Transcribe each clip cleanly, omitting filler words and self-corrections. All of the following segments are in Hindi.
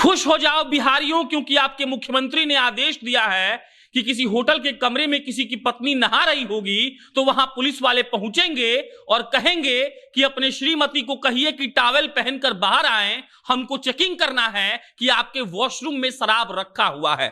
खुश हो जाओ बिहारियों, क्योंकि आपके मुख्यमंत्री ने आदेश दिया है कि किसी होटल के कमरे में किसी की पत्नी नहा रही होगी तो वहां पुलिस वाले पहुंचेंगे और कहेंगे कि अपने श्रीमती को कहिए कि टॉवेल पहनकर बाहर आए, हमको चेकिंग करना है कि आपके वॉशरूम में शराब रखा हुआ है।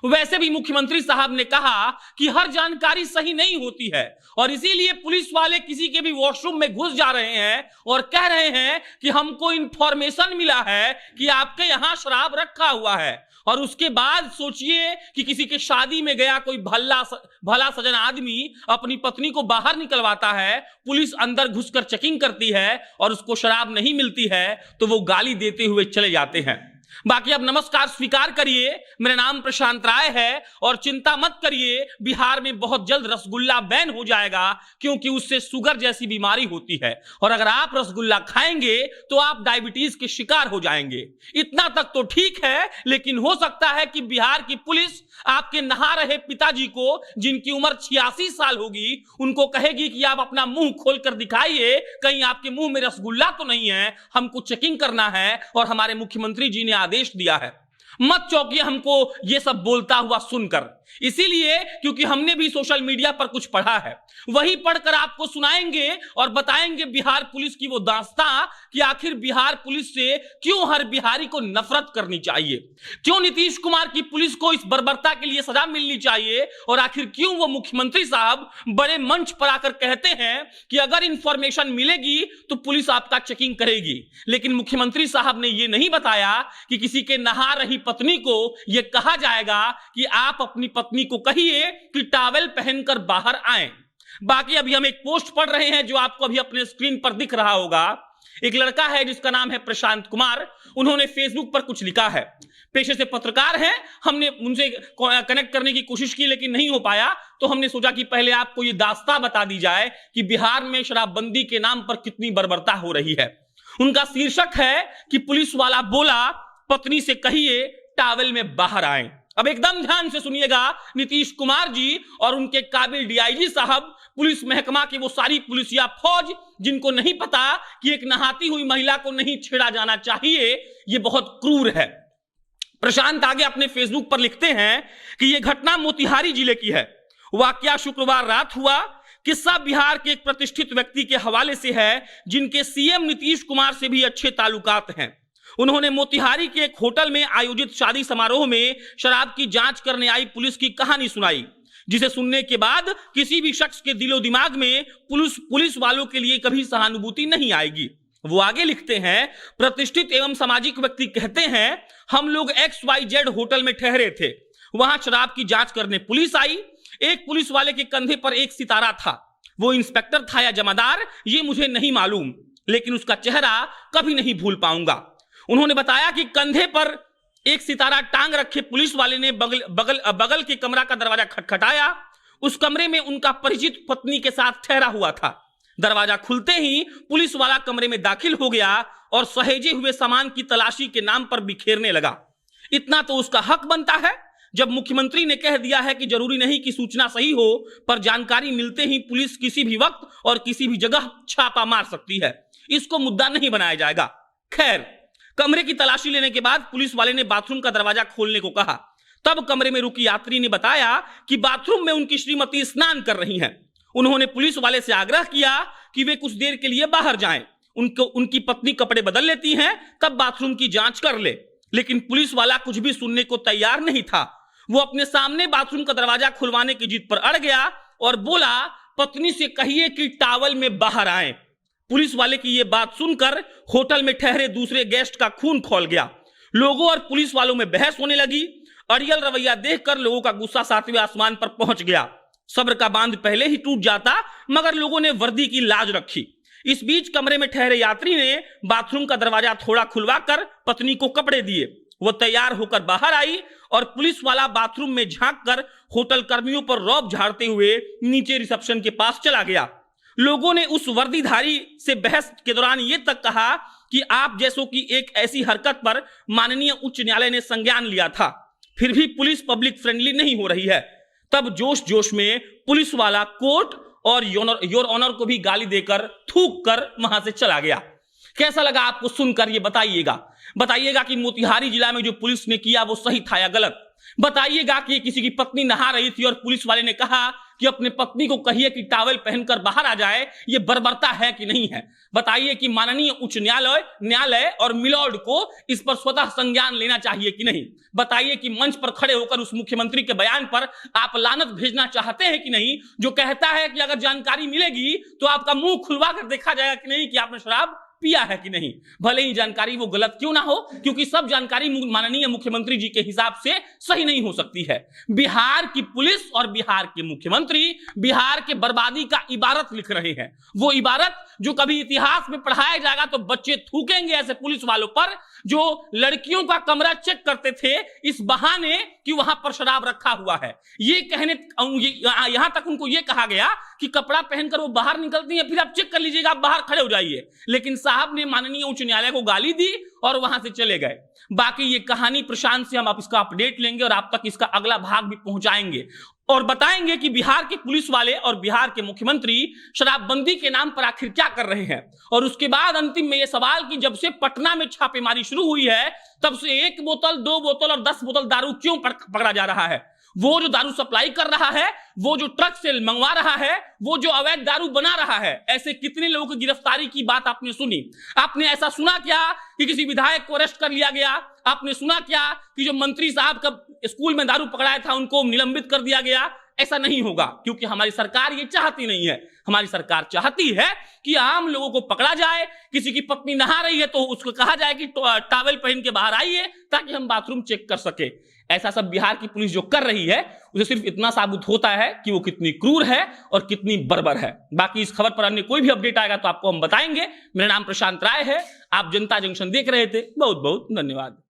वैसे भी मुख्यमंत्री साहब ने कहा कि हर जानकारी सही नहीं होती है और इसीलिए पुलिस वाले किसी के भी वॉशरूम में घुस जा रहे हैं और कह रहे हैं कि हमको इंफॉर्मेशन मिला है कि आपके यहां शराब रखा हुआ है। और उसके बाद सोचिए कि किसी के शादी में गया कोई भला सजन आदमी अपनी पत्नी को बाहर निकलवाता है, पुलिस अंदर घुसकर चेकिंग करती है और उसको शराब नहीं मिलती है तो वो गाली देते हुए चले जाते हैं। बाकी अब नमस्कार स्वीकार करिए, मेरा नाम प्रशांत राय है और चिंता मत करिए, बिहार में बहुत जल्द रसगुल्ला बैन हो जाएगा क्योंकि उससे शुगर जैसी बीमारी होती है और अगर आप रसगुल्ला खाएंगे तो आप डायबिटीज के शिकार हो जाएंगे। इतना तक तो ठीक है, लेकिन हो सकता है कि बिहार की पुलिस आपके नहा रहे पिताजी को, जिनकी उम्र 86 साल होगी, उनको कहेगी कि आप अपना मुंह खोलकर दिखाइए, कहीं आपके मुंह में रसगुल्ला तो नहीं है, हमको चेकिंग करना है और हमारे मुख्यमंत्री जी ने आदेश दिया है। मत चौंकिए हमको यह सब बोलता हुआ सुनकर, इसीलिए क्योंकि हमने भी सोशल मीडिया पर कुछ पढ़ा है, वही पढ़कर आपको सुनाएंगे और बताएंगे बिहार पुलिस की वो दास्तां कि आखिर बिहार पुलिस से क्यों हर बिहारी को नफरत करनी चाहिए, क्यों नीतीश कुमार की पुलिस को इस बर्बरता के लिए सजा मिलनी चाहिए और आखिर क्यों वो मुख्यमंत्री साहब बड़े मंच पर आकर कहते हैं कि अगर इंफॉर्मेशन मिलेगी तो पुलिस आपका चेकिंग करेगी। लेकिन मुख्यमंत्री साहब ने यह नहीं बताया कि किसी के नहा रही पत्नी को यह कहा जाएगा कि आप अपनी पत्नी को कहिए कि टॉवेल पहनकर बाहर आएं। बाकी अभी हम एक पोस्ट पढ़ रहे हैं जो आपको अभी अपने स्क्रीन पर दिख रहा होगा। एक लड़का है जिसका नाम है प्रशांत कुमार, उन्होंने फेसबुक पर कुछ लिखा है। पेशे से पत्रकार हैं, हमने उनसे कनेक्ट करने की कोशिश की लेकिन नहीं हो पाया, तो हमने सोचा कि पहले आपको ये दास्तां बता दी जाए कि बिहार में शराबबंदी के नाम पर कितनी बर्बरता हो रही है। उनका शीर्षक है कि पुलिस वाला बोला पत्नी से कहिए टॉवेल में बाहर आए। अब एकदम ध्यान से सुनिएगा, नीतीश कुमार जी और उनके काबिल डीआईजी साहब, पुलिस महकमा के वो सारी पुलिसिया फौज जिनको नहीं पता कि एक नहाती हुई महिला को नहीं छेड़ा जाना चाहिए, ये बहुत क्रूर है। प्रशांत आगे अपने फेसबुक पर लिखते हैं कि यह घटना मोतिहारी जिले की है। वाकया शुक्रवार रात हुआ। किस्सा बिहार के एक प्रतिष्ठित व्यक्ति के हवाले से है जिनके सीएम नीतीश कुमार से भी अच्छे ताल्लुकात हैं। उन्होंने मोतिहारी के एक होटल में आयोजित शादी समारोह में शराब की जांच करने आई पुलिस की कहानी सुनाई, जिसे सुनने के बाद किसी भी शख्स के दिलो दिमाग में पुलिस वालों के लिए कभी सहानुभूति नहीं आएगी। वो आगे लिखते हैं, प्रतिष्ठित एवं सामाजिक व्यक्ति कहते हैं, हम लोग XYZ होटल में ठहरे थे, वहां शराब की जांच करने पुलिस आई। एक पुलिस वाले के कंधे पर एक सितारा था, वो इंस्पेक्टर था या जमादार ये मुझे नहीं मालूम, लेकिन उसका चेहरा कभी नहीं भूल पाऊंगा। उन्होंने बताया कि कंधे पर एक सितारा टांग रखे पुलिस वाले ने बगल के कमरा का दरवाजा खटखटाया। उस कमरे में उनका परिचित पत्नी के साथ ठहरा हुआ था। दरवाजा खुलते ही पुलिस वाला कमरे में दाखिल हो गया और सहेजे हुए सामान की तलाशी के नाम पर बिखेरने लगा। इतना तो उसका हक बनता है। जब मुख्यमंत्री ने कह दिया है कि जरूरी नहीं कि सूचना सही हो, पर जानकारी मिलते ही पुलिस किसी भी वक्त और किसी भी जगह छापा मार सकती है, इसको मुद्दा नहीं बनाया जाएगा। खैर, कमरे की तलाशी लेने के बाद पुलिस वाले ने बाथरूम का दरवाजा खोलने को कहा। तब कमरे में रुकी यात्री ने बताया कि बाथरूम में उनकी श्रीमती स्नान कर रही हैं। उन्होंने पुलिस वाले से आग्रह किया कि वे कुछ देर के लिए बाहर जाएं। उनकी पत्नी कपड़े बदल लेती हैं, तब बाथरूम की जांच कर ले। लेकिन पुलिस वाला कुछ भी सुनने को तैयार नहीं था। वो अपने सामने बाथरूम का दरवाजा खुलवाने की जिद पर अड़ गया और बोला, पत्नी से कहिए कि टॉवेल में बाहर आए। पुलिस वाले की यह बात सुनकर होटल में ठहरे दूसरे गेस्ट का खून खौल गया। लोगों और पुलिस वालों में बहस होने लगी। अड़ियल रवैया देखकर लोगों का गुस्सा 7वें आसमान पर पहुंच गया। सब्र का बांध पहले ही टूट जाता, मगर लोगों ने वर्दी की लाज रखी। इस बीच कमरे में ठहरे यात्री ने बाथरूम का दरवाजा थोड़ा खुलवाकर पत्नी को कपड़े दिए। वो तैयार होकर बाहर आई और पुलिस वाला बाथरूम में झांककर होटल कर्मियों पर रौब झाड़ते हुए नीचे रिसेप्शन के पास चला गया। लोगों ने उस वर्दीधारी से बहस के दौरान यह तक कहा कि आप जैसों की एक ऐसी हरकत पर माननीय उच्च न्यायालय ने संज्ञान लिया था, फिर भी पुलिस पब्लिक फ्रेंडली नहीं हो रही है। तब जोश में पुलिस वाला कोर्ट और योर ऑनर को भी गाली देकर थूक कर वहां से चला गया। कैसा लगा आपको सुनकर ये बताइएगा। बताइएगा कि मोतिहारी जिला में जो पुलिस ने किया वो सही था या गलत। बताइएगा कि किसी की पत्नी नहा रही थी और पुलिस वाले ने कहा कि अपने पत्नी को कहिए कि टॉवल पहनकर बाहर आ जाए, ये बर्बरता है कि नहीं है। बताइए कि माननीय उच्च न्यायालय और मिलॉर्ड को इस पर स्वतः संज्ञान लेना चाहिए कि नहीं। बताइए कि मंच पर खड़े होकर उस मुख्यमंत्री के बयान पर आप लानत भेजना चाहते हैं कि नहीं, जो कहता है कि अगर जानकारी मिलेगी तो आपका मुंह खुलवा कर देखा जाएगा कि नहीं कि आपने शराब पिया है कि नहीं, भले ही जानकारी वो गलत क्यों ना हो, क्योंकि सब जानकारी माननीय मुख्यमंत्री जी के हिसाब से सही नहीं हो सकती है। बिहार की पुलिस और बिहार के मुख्यमंत्री बिहार के बर्बादी का इबारत लिख रहे हैं। वो इबारत जो कभी इतिहास में पढ़ाया जाएगा तो बच्चे थूकेंगे ऐसे पुलिस वालों पर जो लड़कियों का कमरा चेक करते थे इस बहाने कि वहां पर शराब रखा हुआ है। ये कहने यहां तक उनको ये कहा गया कि कपड़ा पहनकर वो बाहर निकलती है, फिर आप चेक कर लीजिएगा, आप बाहर खड़े हो जाइए। लेकिन साहब ने माननीय उच्च न्यायालय को गाली दी और वहां से चले गए। बाकी ये कहानी प्रशांत से हम आप इसका अपडेट लेंगे और आप तक इसका अगला भाग भी पहुंचाएंगे और बताएंगे कि बिहार के पुलिस वाले और बिहार के मुख्यमंत्री शराबबंदी के नाम पर आखिर क्या कर रहे हैं। और उसके बाद अंतिम में यह सवाल कि जब से पटना में छापेमारी शुरू हुई है तब से 1 बोतल 2 बोतल और 10 बोतल दारू क्यों पकड़ा जा रहा है। वो जो दारू सप्लाई कर रहा है, वो जो ट्रक से मंगवा रहा है, वो जो अवैध दारू बना रहा है, ऐसे कितने लोगों की गिरफ्तारी की बात आपने सुनी। आपने ऐसा सुना क्या कि किसी विधायक को अरेस्ट कर लिया गया? आपने सुना क्या कि जो मंत्री साहब का स्कूल में दारू पकड़ाया था उनको निलंबित कर दिया गया? ऐसा नहीं होगा, क्योंकि हमारी सरकार ये चाहती नहीं है। हमारी सरकार चाहती है कि आम लोगों को पकड़ा जाए। किसी की पत्नी नहा रही है तो उसको कहा जाए कि टॉवल पहन के बाहर आइए ताकि हम बाथरूम चेक कर सके। ऐसा सब बिहार की पुलिस जो कर रही है उसे सिर्फ इतना साबित होता है कि वो कितनी क्रूर है और कितनी बर्बर है। बाकी इस खबर पर अन्य कोई भी अपडेट आएगा तो आपको हम बताएंगे। मेरा नाम प्रशांत राय है, आप जनता जंक्शन देख रहे थे। बहुत बहुत धन्यवाद।